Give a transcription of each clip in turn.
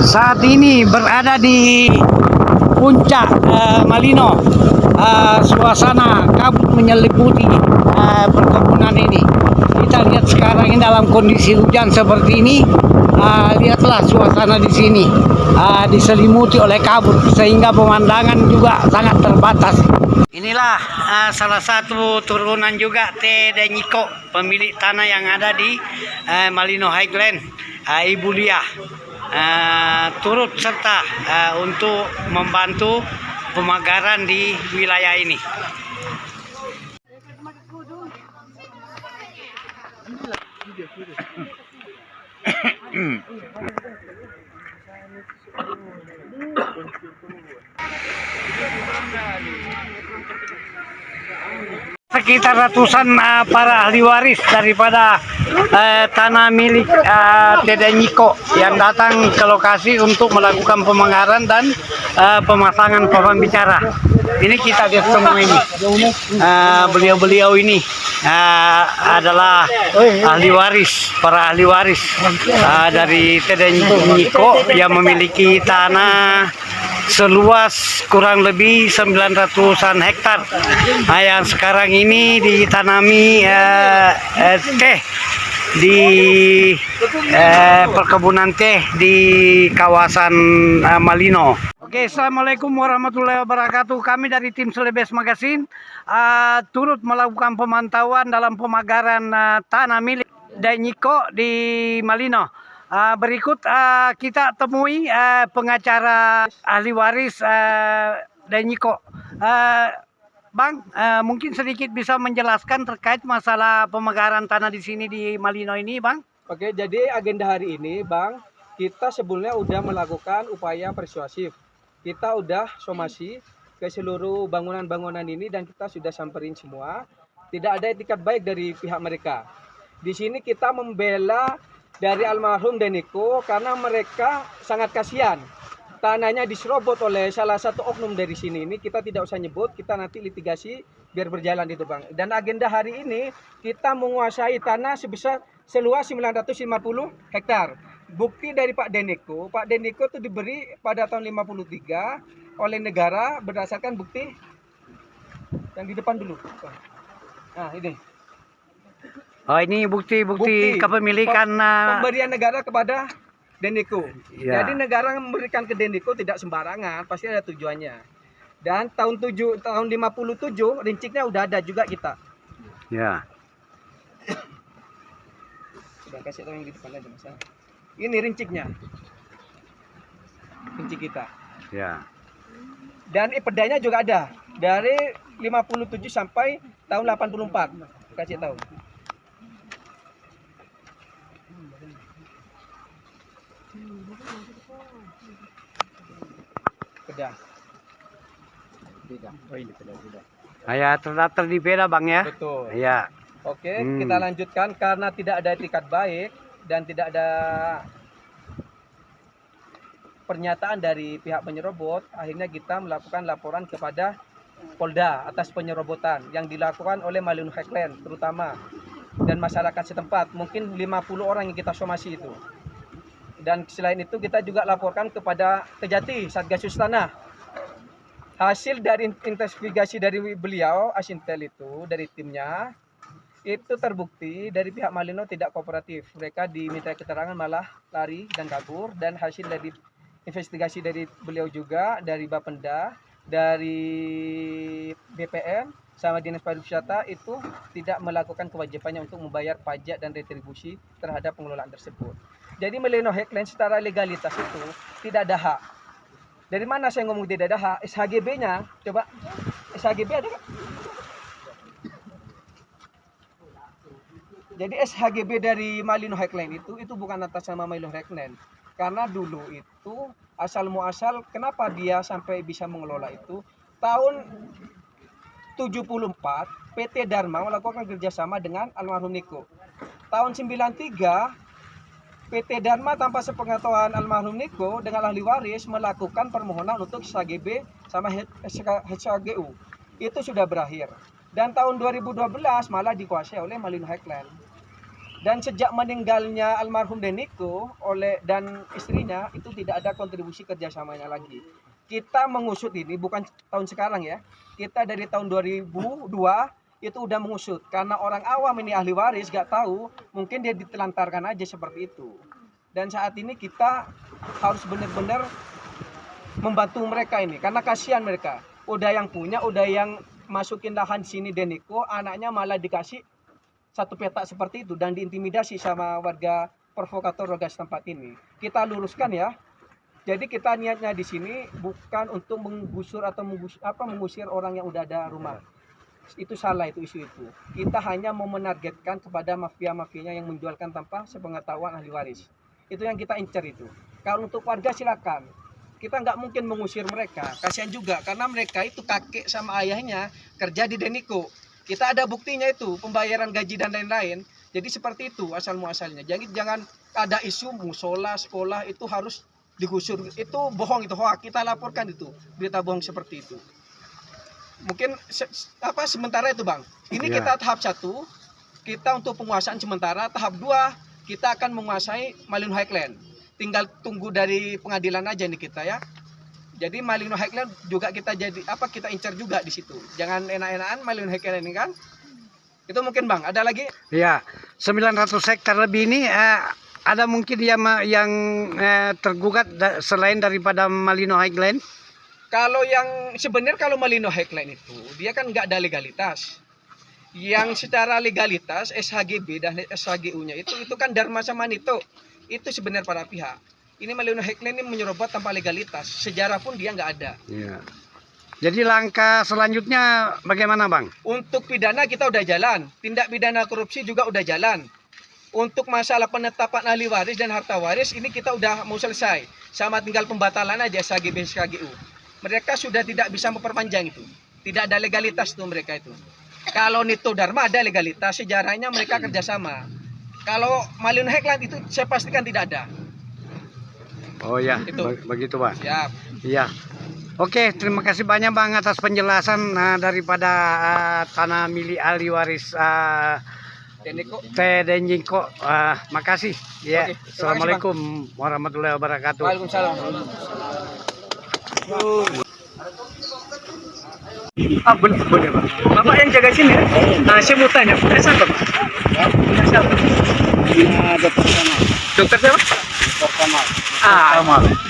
Saat ini berada di puncak Malino. Suasana kabut menyelimuti perkebunan ini. Kita lihat sekarang ini dalam kondisi hujan seperti ini. Lihatlah suasana di sini diselimuti oleh kabut sehingga pemandangan juga sangat terbatas. Inilah salah satu turunan juga Teh Niko, pemilik tanah yang ada di Malino Highland, Ibu Lia. Turut serta untuk membantu pemagaran di wilayah ini. Sekitar ratusan para ahli waris daripada tanah milik Teh Niko yang datang ke lokasi untuk melakukan pemagaran dan pemasangan papan bicara. Ini kita lihat semua ini. Beliau-beliau ini adalah ahli waris, para ahli waris dari Teh Niko yang memiliki tanah seluas kurang lebih 900-an hektar yang sekarang ini ditanami teh di perkebunan teh di kawasan Malino. Oke, assalamualaikum warahmatullahi wabarakatuh. Kami dari tim Selebes Magazine turut melakukan pemantauan dalam pemagaran tanah milik Teh Niko di Malino. Berikut kita temui pengacara ahli waris Teh Niko. Bang, mungkin sedikit bisa menjelaskan terkait masalah pemagaran tanah di sini di Malino ini, Bang? Oke, jadi agenda hari ini, Bang, kita sebelumnya udah melakukan upaya persuasif. Kita udah somasi ke seluruh bangunan-bangunan ini dan kita sudah samperin semua. Tidak ada etikat baik dari pihak mereka. Di sini kita membela dari almarhum Teh Niko karena mereka sangat kasihan. Tanahnya diserobot oleh salah satu oknum dari sini. Ini kita tidak usah nyebut, kita nanti litigasi biar berjalan itu, Bang. Dan agenda hari ini kita menguasai tanah sebesar seluas 950 hektar. Bukti dari Pak Teh Niko itu diberi pada tahun 53 oleh negara berdasarkan bukti yang di depan dulu. Nah, ini. Oh, ini bukti kepemilikan pemberian negara kepada Teh Niko. Ya. Jadi negara memberikan ke Teh Niko tidak sembarangan, pasti ada tujuannya. Dan tahun 57 rinciknya udah ada juga kita. Ya. Sudah kasih tahu yang di depan aja, Mas. Ini rinciknya. Rincik kita. Ya. Dan pedanya juga ada. Dari 57 sampai tahun 84. Kasih tahu. Peda. Oh, ini peda sudah. Ya, terdaftar di peda, Bang, ya? Betul. Ya. Oke, kita lanjutkan karena tidak ada etikat baik dan tidak ada pernyataan dari pihak penyerobot, akhirnya kita melakukan laporan kepada Polda atas penyerobotan yang dilakukan oleh Malino Highland terutama dan masyarakat setempat, mungkin 50 orang yang kita somasi itu. Dan selain itu kita juga laporkan kepada Kejati, Satgasus Tanah. Hasil dari investigasi dari beliau, Asintel itu, dari timnya, itu terbukti dari pihak Malino tidak kooperatif. Mereka diminta keterangan malah lari dan kabur. Dan hasil dari investigasi dari beliau juga, dari Bapenda, dari BPN, sama Dinas Pariwisata itu tidak melakukan kewajibannya untuk membayar pajak dan retribusi terhadap pengelolaan tersebut. Jadi Malino Highland secara legalitas itu tidak ada hak. Dari mana saya ngomong tidak ada hak? SHGB-nya, coba SHGB ada nggak? Jadi SHGB dari Malino Highland itu bukan atas nama Malino Highland. Karena dulu itu asal muasal kenapa dia sampai bisa mengelola itu tahun 74 PT Dharma melakukan kerjasama dengan almarhum Niko. Tahun 93 PT Dharma tanpa sepengetahuan almarhum Niko dengan ahli waris melakukan permohonan untuk SHGB sama HGU. Itu sudah berakhir. Dan tahun 2012 malah dikuasai oleh Malino Highland. Dan sejak meninggalnya almarhum Deniko dan istrinya itu tidak ada kontribusi kerjasamanya lagi. Kita mengusut ini bukan tahun sekarang ya. Kita dari tahun 2002 itu udah mengusut karena orang awam ini ahli waris gak tahu, mungkin dia ditelantarkan aja seperti itu. Dan saat ini kita harus benar-benar membantu mereka ini karena kasihan mereka. Udah yang punya, udah yang masukin lahan sini Deniko, anaknya malah dikasih satu petak seperti itu dan diintimidasi sama warga provokator warga setempat ini. Kita luruskan ya. Jadi kita niatnya di sini bukan untuk menggusur atau mengusir orang yang udah ada rumah. Itu salah itu isu itu. Kita hanya mau menargetkan kepada mafia-mafianya yang menjualkan tanpa sepengetahuan ahli waris. Itu yang kita incar itu. Kalau untuk warga silakan. Kita nggak mungkin mengusir mereka. Kasihan juga karena mereka itu kakek sama ayahnya kerja di Deniko. Kita ada buktinya itu, pembayaran gaji dan lain-lain. Jadi seperti itu asal muasalnya. Jadi jangan ada isu musola, sekolah itu harus digusur. Itu bohong, itu hoax. Kita laporkan itu, berita bohong seperti itu. Mungkin sementara itu Bang. Ini kita tahap 1, kita untuk penguasaan sementara. Tahap 2, kita akan menguasai Malino Highland. Tinggal tunggu dari pengadilan aja nih kita ya. Jadi Malino Highland juga kita kita incar juga di situ. Jangan enak-enakan Malino Highland ini kan. Itu mungkin Bang, ada lagi? Ya, 900 hektar lebih ini ada mungkin yang tergugat selain daripada Malino Highland? Kalau yang sebenarnya kalau Malino Highland itu dia kan nggak ada legalitas. Yang secara legalitas SHGB dan SHGU-nya itu kan Dharma sama Nito. Itu sebenarnya para pihak. Ini Malino Highland ini menyerobot tanpa legalitas. Sejarah pun dia nggak ada. Ya. Jadi langkah selanjutnya bagaimana Bang? Untuk pidana kita udah jalan. Tindak pidana korupsi juga udah jalan. Untuk masalah penetapan ahli waris dan harta waris ini kita udah mau selesai. Sama tinggal pembatalan aja SHGB SHGU. Mereka sudah tidak bisa memperpanjang itu. Tidak ada legalitas tuh mereka itu. Kalau Nito Dharma ada legalitas, sejarahnya mereka kerjasama. Kalau Malino Highland itu saya pastikan tidak ada. Oh ya, itu. Begitu Bang. Siap. Iya. Oke, terima kasih banyak Bang atas penjelasan daripada tanah milik ahli waris Deniko. Makasih. Ya. Oke, Assalamualaikum warahmatullahi wabarakatuh. Waalaikumsalam. Boleh Bang. Bapak yang jaga sini ya? Saya mau tanya, siapa Pak? Siapa? Dokter siapa?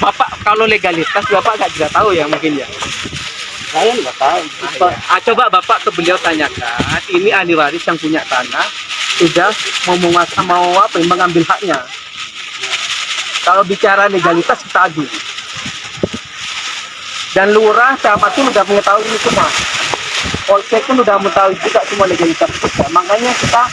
Bapak kalau legalitas Bapak nggak juga tahu ya mungkin ya? Saya nggak tahu. Coba Bapak ke beliau tanyakan, ini ahli waris yang punya tanah sudah mengambil haknya. Kalau bicara legalitas kita adu. Dan lurah, camat pun udah mengetahui ini semua. Polsek pun udah mengetahui juga semua legalitas kita. Makanya kita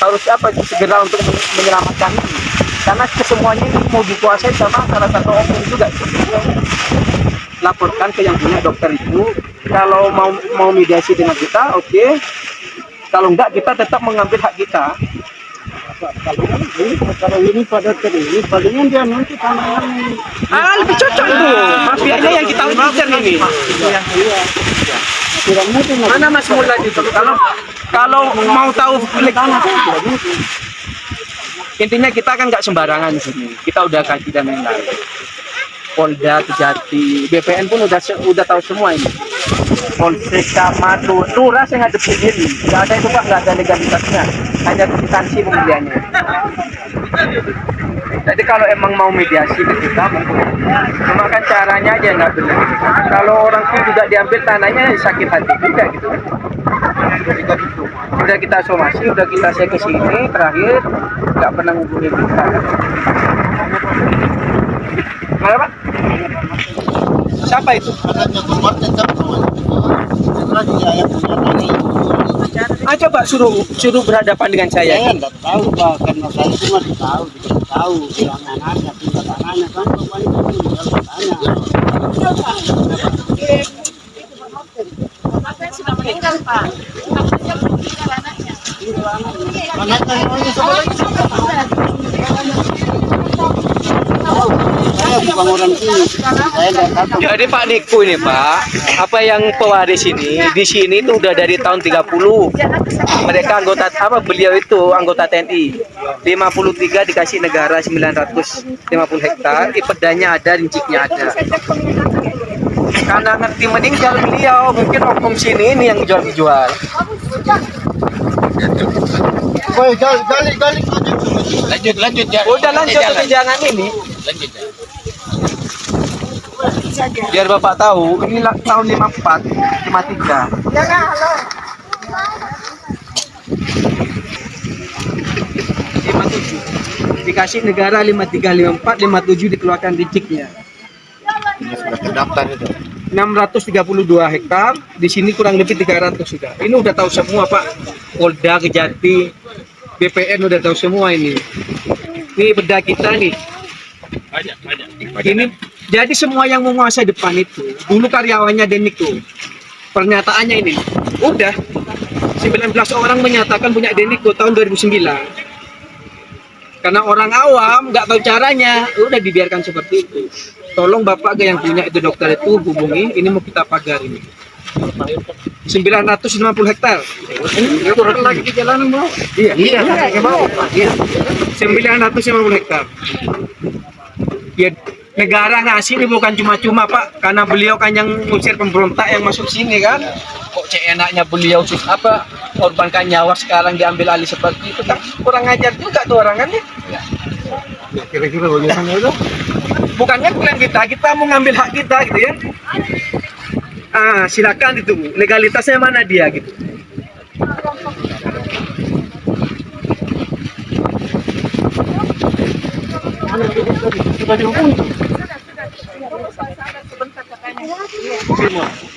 harus segera untuk menyelamatkan ini. Karena kesemuanya ini mau dikuasai sama salah satu oknum juga. Laporkan ke yang punya dokter itu. Kalau mau mediasi dengan kita, oke. Kalau enggak, kita tetap mengambil hak kita. Kalau ini pada ini palingan dia nanti tanah yang Lebih cocok itu. Mafianya yang kita ujikan ini. Mana Mas Mulad itu? Kalau mau tahu intinya kita kan nggak sembarangan di sini. Kita udah kaji dan lain-lain. Polda, Kejati, BPN pun udah tahu semua ini. Polsek, camat, lurah saya ngadepin ini. Nggak ada itu Pak, nggak ada legalitasnya. Hanya instansi pemilihannya. Jadi kalau emang mau mediasi ke kita, cuma kan caranya aja nggak benar. Kalau orang pun juga diambil tanahnya sakit hati juga gitu. Udah kita somasi, udah saya ke sini terakhir nggak pernah menghubungi kita. Mana Pak? Siapa itu? Coba suruh berhadapan dengan saya. Saya nggak tahu Pak, karena saya cuma tahu yang anaknya tinggal tanahnya kan Bapaknya sudah meninggal Pak. Bapaknya belum meninggal anaknya. anaknya bukan orang sini. Saya nggak tahu. Jadi Pak Niko ini Pak, apa yang pewaris ini di sini itu udah dari tahun 30. Mereka anggota apa? Beliau itu anggota TNI. 53 dikasih negara 950 hektar, ipedanya ada, rinciknya ada. Karena ngerti meninggal beliau, mungkin oknum sini ini yang jual-jual. Woi, gali. Lanjut ya. Udah lanjut ke jangan ini. Lanjut. Biar Bapak tahu, ini tahun 54, 53. Dikasih negara 53, 54, 57 dikeluarkan rinciknya. Ini sudah terdaftar itu. 632 hektar, di sini kurang lebih 300 sudah. Ini udah tahu semua Pak. Polda, Kejati, BPN udah tahu semua ini. Ini beda kita nih. Ini jadi semua yang menguasai depan itu dulu karyawannya Deniko. Pernyataannya ini udah 19 orang menyatakan punya Deniko tahun 2009. Karena orang awam nggak tahu caranya, udah dibiarkan seperti itu. Tolong Bapak yang punya itu dokter itu hubungi, ini mau kita pagar ini. 950 hektar. Ini turun lagi di jalanan bro. Iya. 950 hektar. Ya negara ngasih ini bukan cuma-cuma Pak, karena beliau kan yang ngusir pemberontak yang masuk sini kan. Kok enaknya beliau apa korbankan nyawa sekarang diambil alih seperti itu kan kurang ajar juga tuh orang kan ya. Kira-kira bagaimana itu? Bukannya bukan kita mau ngambil hak kita gitu ya. Silakan itu legalitasnya mana dia gitu.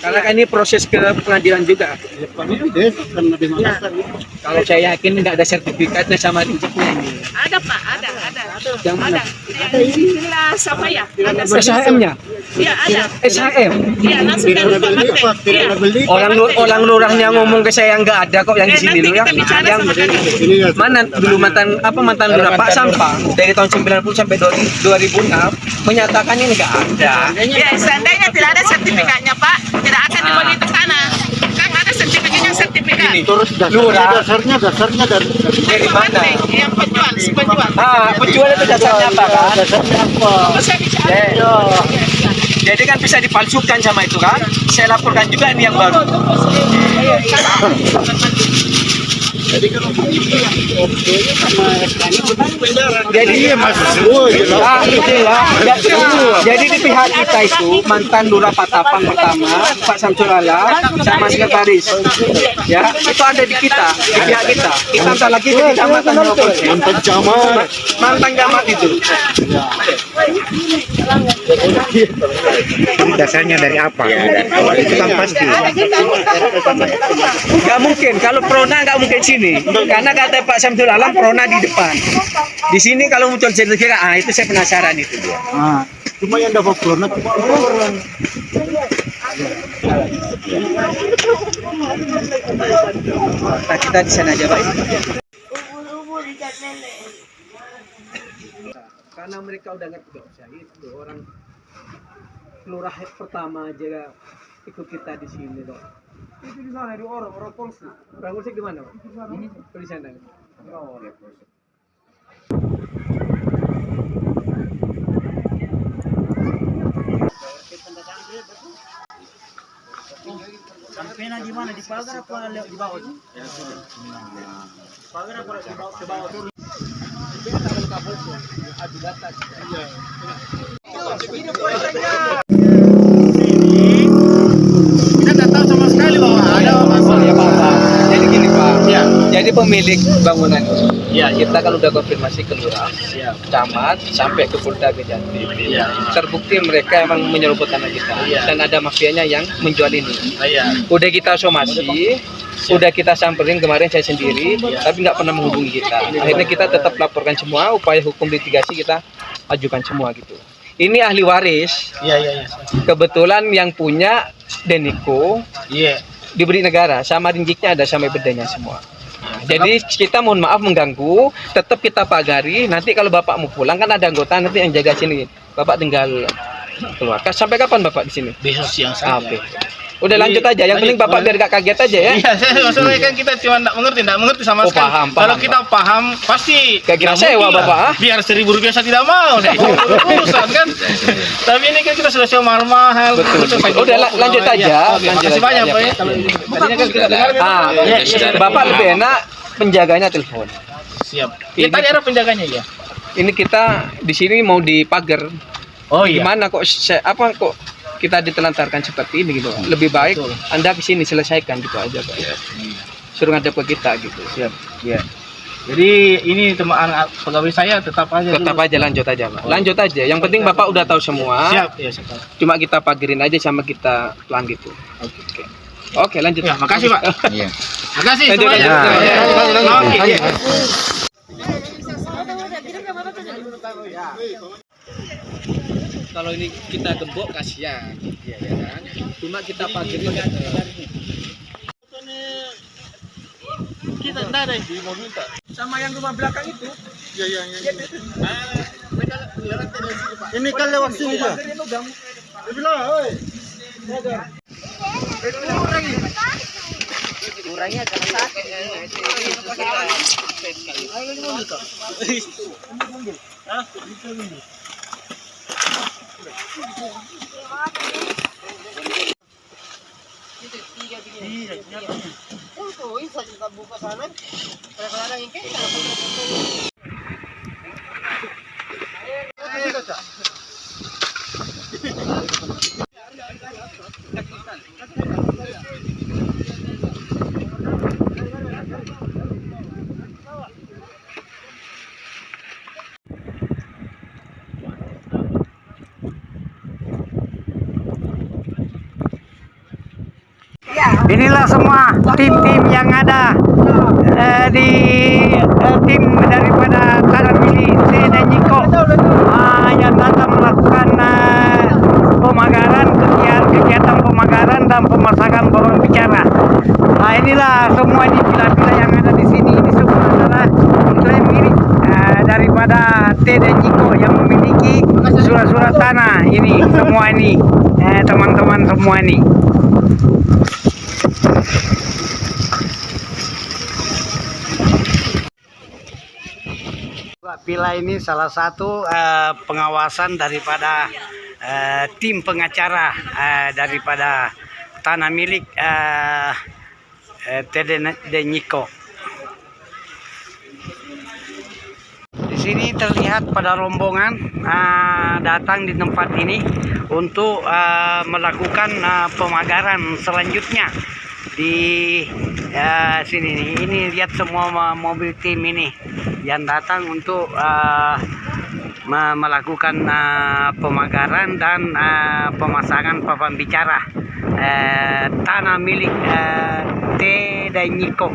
Karena kan ini proses ke pengadilan juga. Kalau saya yakin nggak ada sertifikatnya sama rinciknya ini. Ada Pak, ada. Yang mana? Ada. Inilah siapa ya? Ada SHM-nya? Iya ada. SHM? Iya langsung dari Pak. Iya. Orang lurahnya ngomong ke saya nggak ada kok yang di sini loh ya. Yang mana dulu mantan lurah Pak Sampang dari tahun 90 sampai 2006 menyatakan ini nggak ada. Ya seandainya tidak ada sertifikatnya Pak, tidak akan dibagi ke sana. Kan ada sertifikatnya sertifikat. Terus dasarnya Dari mana? Yang penjual, si penjual. Penjual itu dasarnya apa kan? dasarnya apa? Bisa bicara. Jadi kan bisa dipalsukan sama itu kan? Saya laporkan juga ini yang baru. Jadi kalau begitu ya, sama SK-nya Jadi iya masuk semua jadi di pihak kita itu mantan lurah Patapang pertama Pak Samsul Ala sama sekretaris ya itu ada di kita di pihak kita entar lagi di kecamatan mantan camat itu dasarnya dari apa? Itu kan pasti. nggak mungkin kalau Prona nggak mungkin sini karena kata Pak Samsul Alam Prona di depan di sini kalau muncul sertifikat itu saya penasaran itu dia. Cuma yang dapat corona Nah, kita di sana aja Pak. Karena mereka udah ngerti itu orang lurah pertama aja ikut kita di sini loh. Itu di sana di orang polisi. Orang polisi di mana Pak? Di sana. Oh, ya polisi. Sampainya di mana? Di pagar apa di bawah? Pagar apa di bawah? Kita nggak tahu sama sekali bahwa ada masalah. Jadi gini Pak. Ya. Jadi pemilik bangunan itu. Ya, Kita kalau udah konfirmasi ke lurah, camat sampai ke Polda Kejati. Ya. Terbukti mereka emang menyerobot tanah kita dan ada mafianya yang menjual ini. Udah kita somasi, udah kita samperin kemarin saya sendiri, tapi nggak pernah menghubungi kita. Akhirnya kita tetap laporkan semua, upaya hukum litigasi kita ajukan semua gitu. Ini ahli waris. Iya. Kebetulan yang punya Deniko Iya. diberi negara, sama rinciknya ada sama bedanya semua. Jadi kita mohon maaf mengganggu, tetap kita pagari. Nanti kalau bapak mau pulang kan ada anggota nanti yang jaga sini. Bapak tinggal keluar. Sampai kapan Bapak di sini? Besok siang saja. Oke. Udah lanjut aja. Yang penting Bapak biar gak kaget aja ya. Iya, maksudnya kan kita cuma nggak mengerti sama sekali. Paham. Kalau kita paham, pasti Kayak kira nggak sewa, mungkin lah. Bapak, ah? Biar 1.000 rupiah saya tidak mau, saya urusan kan. Tapi ini kan kita sudah sewa mahal-mahal. Betul. Udah lanjut aja. Iya. Oke, Lanjut makasih aja. banyak, Ya. Pak. Ya. Tadinya kan kita dengar. Bapak lebih enak penjaganya telepon. Siap. Ya, tadi ada penjaganya ya. Ini kita di sini mau dipagar. Oh iya. Gimana kok kok kita ditelantarkan seperti ini gitu. Lebih baik Betul. Anda ke sini selesaikan gitu aja, Pak. Suruh ngadep ke kita gitu. Siap. Iya. Jadi ini teman anak pegawai saya tetap aja. Tetap dulu. aja lanjut aja, Pak. Lanjut aja. Yang penting Bapak udah tahu semua. Siap. Iya, siap. Cuma kita pagerin aja sama kita pelang gitu. Oke, lanjut. Ya, makasih, Pak. Iya. Makasih Lanjut, semuanya. lanjut. Ya. Oke, iya. Kalau ini kita gembok kasihan, ya kan? Cuma kita pagerin kan. Kita enggak ada di mobil tak. Sama yang rumah belakang itu. Ya, yang. Ini kan lewat sini juga. Bilang, oi. Kurangnya karena sakit. Inilah semua tim-tim yang ada di tim daripada Tanah Milik T dan Niko yang datang melakukan pemagaran, kegiatan pemagaran dan pemasangan papan bicara. Nah, inilah semua di pila-pila yang ada di sini. Ini semua adalah klaim milik daripada T dan Niko yang memiliki surat-surat tanah ini semua ini teman-teman semua ini. Pila ini salah satu pengawasan daripada tim pengacara daripada Tanah Milik T dan Niko. Di sini terlihat pada rombongan datang di tempat ini untuk melakukan pemagaran selanjutnya di sini nih. Ini lihat semua mobil tim ini yang datang untuk melakukan pemagaran dan pemasangan papan bicara Tanah Milik T dan Niko.